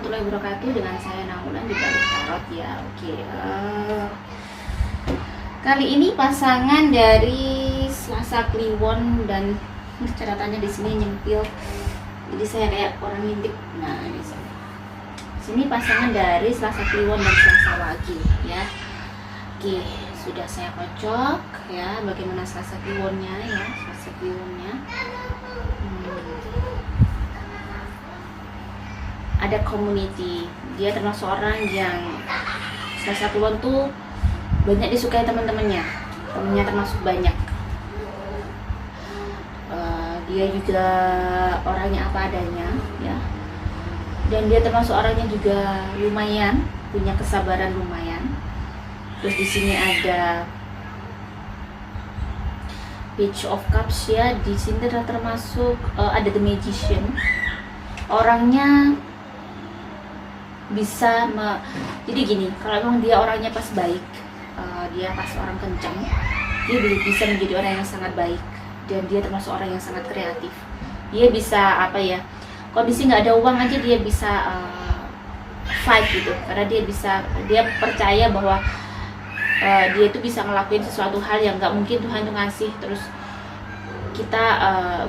warahmatullahi wabarakatuh. Dengan saya Naulan di Balik Tarot ya. Oke, kali ini pasangan dari Selasa Kliwon dan catatannya di sini nyempil. Jadi saya kayak orang ngintip. Nah, di sini pasangan dari Selasa Kliwon dan Selasa Wage ya. Oke, sudah saya kocok ya. Bagaimana Selasa Kliwonnya ya? Selasa Kliwonnya. Ada community, dia termasuk orang yang Selasa Kliwon tuh banyak disukai teman-temannya, temennya termasuk banyak. Dia juga orangnya apa adanya ya, dan dia termasuk orangnya juga lumayan punya kesabaran lumayan. Terus di sini ada Page of Cups ya, di sini termasuk ada The Magician, orangnya bisa jadi gini, kalau memang dia orangnya pas baik, dia pas orang kencang, dia bisa menjadi orang yang sangat baik, dan dia termasuk orang yang sangat kreatif. Dia bisa apa ya, kondisi nggak ada uang aja dia bisa fight gitu, karena dia percaya bahwa dia itu bisa ngelakuin sesuatu hal yang nggak mungkin Tuhan tuh ngasih. Terus kita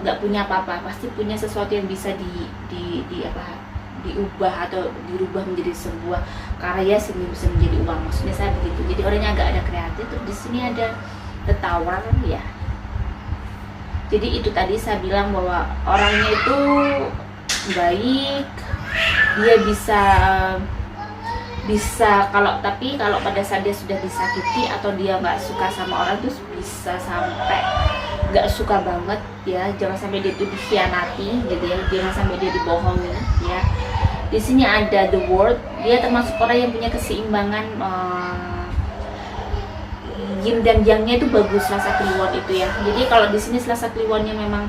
nggak punya apa-apa, pasti punya sesuatu yang bisa diubah atau dirubah menjadi sebuah karya sehingga bisa menjadi uang. Maksudnya saya begitu. Jadi orangnya agak ada kreatif. Terus di sini ada The Tower ya. Jadi itu tadi saya bilang bahwa orangnya itu baik, dia bisa kalau pada saat dia sudah disakiti atau dia nggak suka sama orang tuh bisa sampai nggak suka banget ya. Jangan sampai dia itu dikhianati gitu ya, jangan sampai dia dibohongi ya. Di sini ada The World, dia termasuk orang yang punya keseimbangan yin dan yang-nya itu bagus. Selasa Kliwon itu ya. Jadi kalau di sini Selasa Kliwonnya memang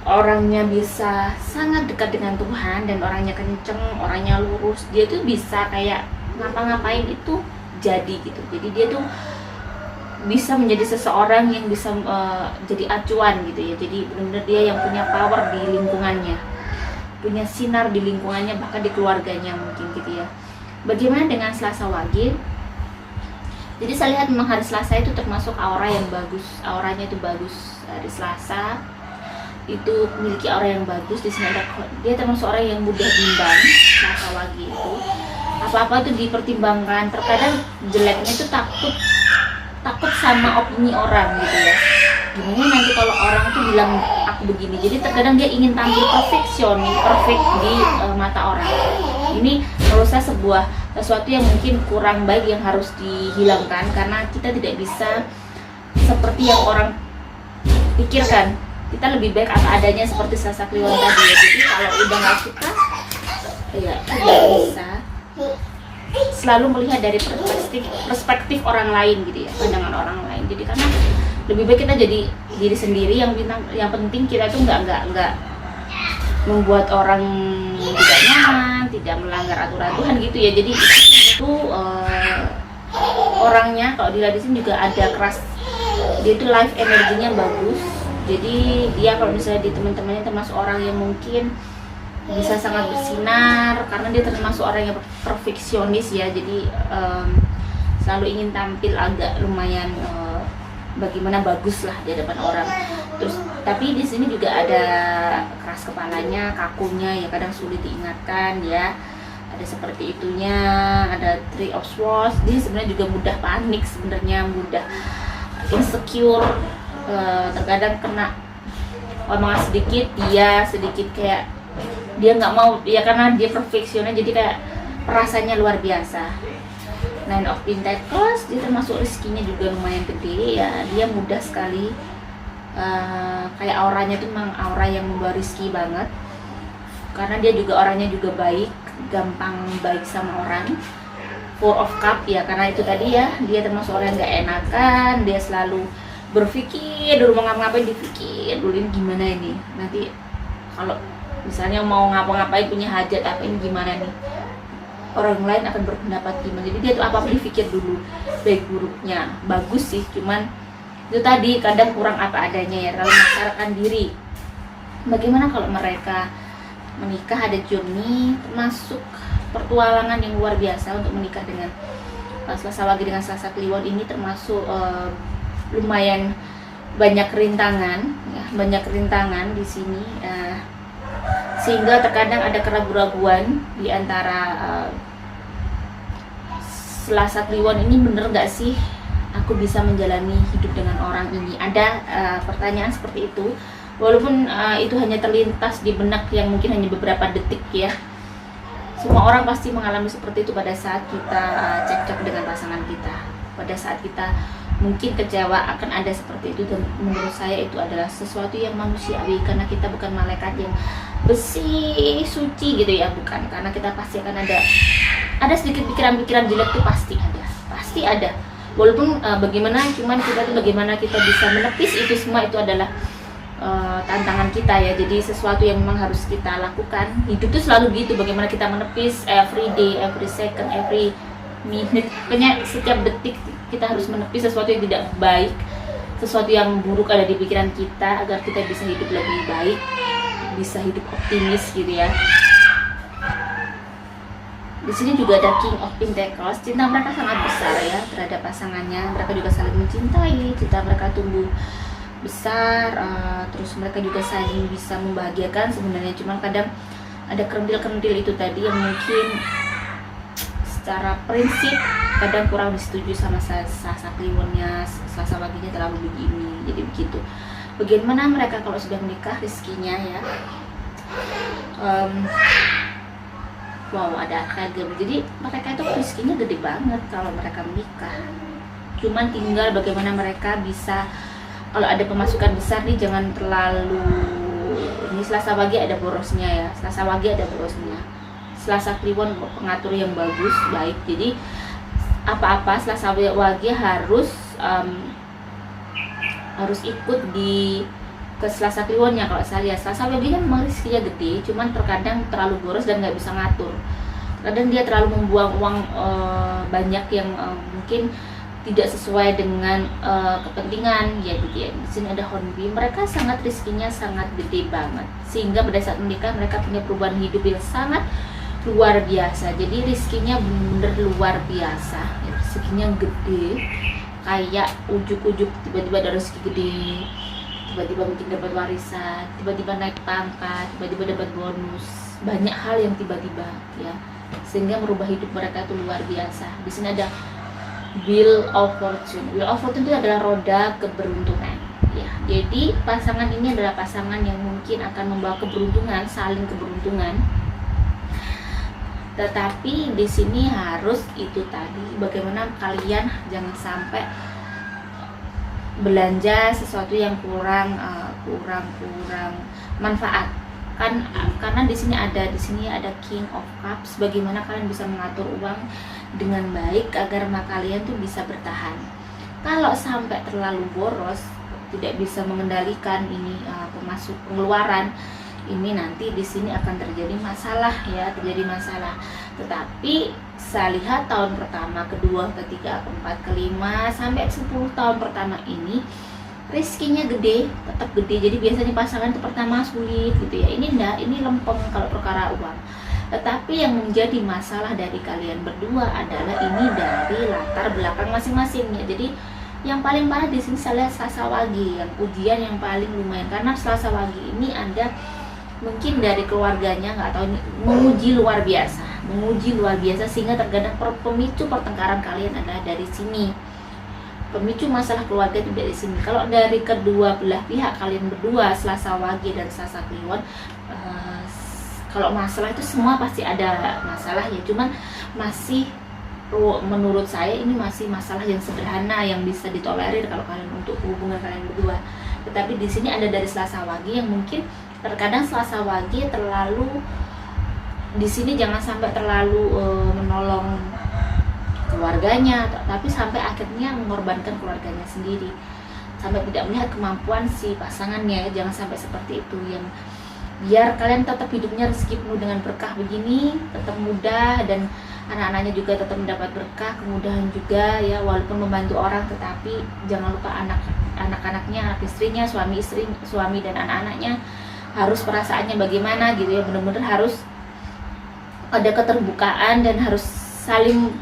orangnya bisa sangat dekat dengan Tuhan dan orangnya kenceng, orangnya lurus, dia tuh bisa kayak ngapa-ngapain itu jadi gitu. Jadi dia tuh bisa menjadi seseorang yang bisa jadi acuan gitu ya. Jadi benar-benar dia yang punya power di lingkungannya, punya sinar di lingkungannya, bahkan di keluarganya mungkin gitu ya. Bagaimana dengan Selasa Wage? Jadi saya lihat memang hari Selasa itu termasuk aura yang bagus, auranya itu bagus. Hari Selasa itu memiliki aura yang bagus. Di sini ada dia termasuk orang yang mudah bimbang. Selasa Wage itu apa-apa tuh dipertimbangkan. Terkadang jeleknya itu takut sama opini orang gitu ya. Gimana nanti kalau orang tuh bilang aku begini. Jadi terkadang dia ingin tampil perfect di mata orang. Ini menurut saya sesuatu yang mungkin kurang baik yang harus dihilangkan, karena kita tidak bisa seperti yang orang pikirkan. Kita lebih baik apa adanya seperti Selasa Kliwon tadi ya. Jadi kalau udah nggak suka ya tidak bisa selalu melihat dari perspektif orang lain gitu ya, pandangan orang lain. Jadi karena lebih baik kita jadi diri sendiri, yang penting kita tuh nggak membuat orang tidak nyaman, tidak melanggar aturan Tuhan gitu ya. Jadi itu orangnya kalau dilihat di sini juga ada keras, dia itu life energinya bagus. Jadi dia kalau misalnya di teman-temannya termasuk orang yang mungkin bisa sangat bersinar, karena dia termasuk orang yang perfeksionis ya. Jadi selalu ingin tampil agak lumayan bagaimana bagus lah di hadapan orang. Terus tapi di sini juga ada keras kepalanya, kakunya ya, kadang sulit diingatkan ya. Ada seperti itunya. Ada Three of Swords, dia sebenarnya juga mudah panik, sebenarnya mudah insecure. Terkadang kena omongan sedikit kayak dia nggak mau ya, karena dia perfeksionis, jadi kayak perasaannya luar biasa. Nine of Pentacles, dia termasuk rezekinya juga lumayan gede ya. Dia mudah sekali, kayak auranya tuh memang aura yang membawa rezeki banget, karena dia juga orangnya juga baik, gampang baik sama orang. Four of Cup ya, karena itu tadi ya, dia termasuk orang yang gak enakan. Dia selalu berpikir dulu mau ngapa-ngapain, dipikir dulu ini gimana ini, nanti kalau misalnya mau ngapa-ngapain, punya hajat apa ini gimana nih, orang lain akan berpendapat gimana. Jadi dia tuh apa-apa dipikir dulu, baik buruknya. Bagus sih, cuman itu tadi kadang kurang apa adanya ya, terlalu memaksakan diri. Bagaimana kalau mereka menikah, ada journey, termasuk pertualangan yang luar biasa untuk menikah dengan Selasa Wage dengan Selasa Kliwon ini, termasuk lumayan banyak rintangan ya, banyak rintangan di sini, sehingga terkadang ada keraguan-raguan di antara Selasa Kliwon ini, bener gak sih aku bisa menjalani hidup dengan orang ini. Ada pertanyaan seperti itu, walaupun itu hanya terlintas di benak yang mungkin hanya beberapa detik ya. Semua orang pasti mengalami seperti itu pada saat kita cekcok dengan pasangan kita, pada saat kita mungkin kecewa, akan ada seperti itu. Dan menurut saya itu adalah sesuatu yang manusiawi, karena kita bukan malaikat yang besi suci gitu ya, bukan. Karena kita pasti akan ada sedikit pikiran-pikiran jelek tuh pasti ada. Walaupun bagaimana, cuman kita tuh bagaimana kita bisa menepis itu semua, itu adalah tantangan kita ya. Jadi sesuatu yang memang harus kita lakukan. Hidup tuh selalu gitu, bagaimana kita menepis every day, every second, every minute, pokoknya setiap detik kita harus menepis sesuatu yang tidak baik, sesuatu yang buruk ada di pikiran kita, agar kita bisa hidup lebih baik, bisa hidup optimis gitu ya. Di sini juga ada King of Pentacles. Cinta mereka sangat besar ya terhadap pasangannya. Mereka juga saling mencintai, cinta mereka tumbuh besar, terus mereka juga saling bisa membahagiakan sebenarnya. Cuman kadang ada kerentil-kerentil itu tadi yang mungkin secara prinsip kadang kurang disetujui sama Selasa Kliwonnya, Selasa Wagenya terlalu begini. Jadi begitu. Bagaimana mereka kalau sudah menikah rezekinya ya? Wow, ada harga. Jadi mereka itu rezekinya gede banget kalau mereka menikah. Cuman tinggal bagaimana mereka bisa, kalau ada pemasukan besar nih jangan terlalu, ini Selasa Wage ada borosnya ya, Selasa Wage ada borosnya. Selasa Kliwon pengatur yang bagus, baik. Jadi apa-apa Selasa Wage harus ikut di ke Selasa Kliwonnya. Kalau saya lihat Selasa Wage kan memang rezekinya gede, cuman terkadang terlalu boros dan nggak bisa ngatur. Kadang dia terlalu membuang uang banyak yang mungkin tidak sesuai dengan kepentingan ya gitu ya. Di sini ada Hornby, mereka sangat rezekinya sangat gede banget, sehingga pada saat menikah mereka punya perubahan hidup yang sangat luar biasa. Jadi rezekinya benar-benar luar biasa ya, rezekinya gede, kayak ujuk-ujuk tiba-tiba ada rezeki gede, tiba-tiba mungkin dapat warisan, tiba-tiba naik pangkat, tiba-tiba dapat bonus, banyak hal yang tiba-tiba ya, sehingga merubah hidup mereka itu luar biasa. Di sini ada Wheel of Fortune. Wheel of Fortune itu adalah roda keberuntungan ya. Jadi pasangan ini adalah pasangan yang mungkin akan membawa keberuntungan, saling keberuntungan. Tetapi di sini harus itu tadi, bagaimana kalian jangan sampai belanja sesuatu yang kurang manfaat kan, karena di sini ada King of Cups. Bagaimana kalian bisa mengatur uang dengan baik agar kalian tuh bisa bertahan. Kalau sampai terlalu boros, tidak bisa mengendalikan ini pengeluaran, ini nanti di sini akan terjadi masalah ya, terjadi masalah. Tetapi saya lihat tahun pertama, kedua, ketiga, keempat, kelima sampai 10 tahun pertama ini rezekinya gede, tetap gede. Jadi biasanya pasangan itu pertama sulit gitu ya. Ini enggak, ini lempeng kalau perkara uang. Tetapi yang menjadi masalah dari kalian berdua adalah ini dari latar belakang masing-masing ya. Jadi yang paling parah di sini saya lihat Selasa Wage, yang ujian yang paling lumayan, karena Selasa Wage ini Anda mungkin dari keluarganya nggak tahu, ini menguji luar biasa, sehingga terkadang pemicu pertengkaran kalian adalah dari sini. Pemicu masalah keluarga itu dari sini. Kalau dari kedua belah pihak kalian berdua, Selasa Wage dan Selasa Kliwon, kalau masalah itu semua pasti ada masalah ya, cuman masih menurut saya ini masih masalah yang sederhana yang bisa ditolerir kalau kalian, untuk hubungan kalian berdua. Tetapi di sini ada dari Selasa Wage yang mungkin terkadang Selasa Wage terlalu di sini, jangan sampai terlalu menolong keluarganya, tapi sampai akhirnya mengorbankan keluarganya sendiri, sampai tidak melihat kemampuan si pasangannya ya. Jangan sampai seperti itu, yang biar kalian tetap hidupnya rezeki penuh dengan berkah begini, tetap mudah, dan anak-anaknya juga tetap mendapat berkah, kemudahan juga ya, walaupun membantu orang, tetapi jangan lupa anak-anaknya, anak istrinya, suami dan anak-anaknya harus perasaannya bagaimana gitu ya, benar-benar harus ada keterbukaan dan harus saling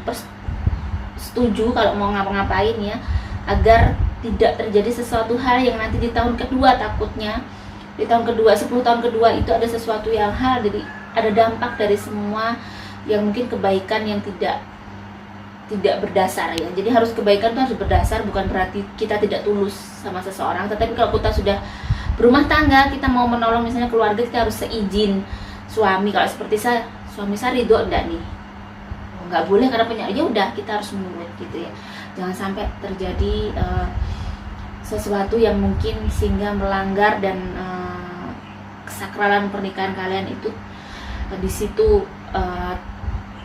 setuju kalau mau ngapa-ngapain ya, agar tidak terjadi sesuatu hal yang nanti di tahun kedua, takutnya di tahun kedua, 10 tahun kedua itu ada sesuatu yang hal, jadi ada dampak dari semua yang mungkin kebaikan yang tidak berdasar ya. Jadi harus kebaikan itu harus berdasar, bukan berarti kita tidak tulus sama seseorang, tetapi kalau kita sudah berumah tangga, kita mau menolong misalnya keluarga, kita harus seizin suami. Kalau seperti saya, suami saya ridho enggak nih, nggak boleh karena punya, ya udah kita harus menurut gitu ya. Jangan sampai terjadi sesuatu yang mungkin sehingga melanggar dan kesakralan pernikahan kalian itu di situ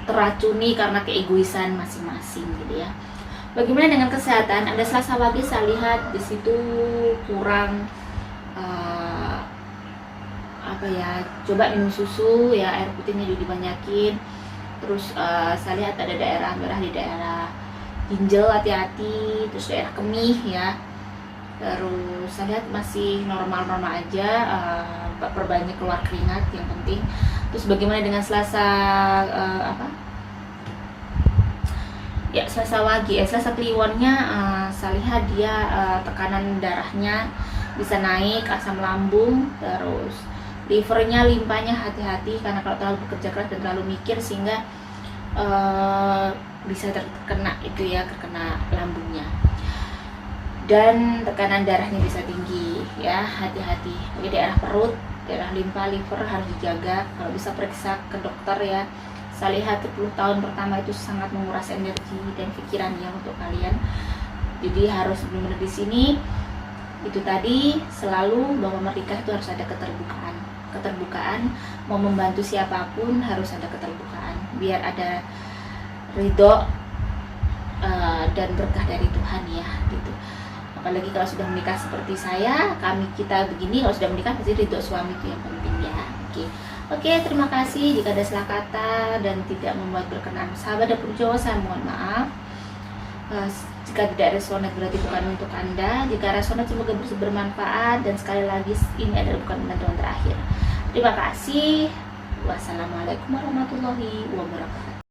teracuni karena keegoisan masing-masing gitu ya. Bagaimana dengan kesehatan? Ada Selasa pagi saya lihat di situ kurang coba minum susu ya, air putihnya juga dibanyakin. Terus saya lihat ada daerah merah di daerah ginjal, hati-hati. Terus daerah kemih ya. Terus saya lihat masih normal-normal aja, perbanyak keluar keringat yang penting. Terus bagaimana dengan Selasa Selasa Wage, Selasa Kliwonnya, saya lihat dia tekanan darahnya bisa naik, asam lambung, terus livernya, limpanya hati-hati karena kalau terlalu bekerja keras dan terlalu mikir sehingga bisa terkena lambungnya. Dan tekanan darahnya bisa tinggi ya, hati-hati. Di daerah perut, daerah limpa, liver harus dijaga. Kalau bisa periksa ke dokter ya. Saya lihat 10 tahun pertama itu sangat menguras energi dan pikiran ya untuk kalian. Jadi harus benar-benar di sini itu tadi selalu bahwa menikah itu harus ada keterbukaan. Mau membantu siapapun harus ada keterbukaan biar ada ridho dan berkah dari Tuhan ya gitu. Apalagi kalau sudah menikah seperti saya, kita begini, kalau sudah menikah pasti ridho suami itu yang penting ya. Oke, terima kasih. Jika ada salah kata dan tidak membuat berkenan sahabat dapur Jawa, saya mohon maaf. Jika tidak resonate berarti bukan untuk Anda. Jika resonate semoga bermanfaat, dan sekali lagi ini adalah bukan penentuan terakhir. Terima kasih. Wassalamualaikum warahmatullahi wabarakatuh.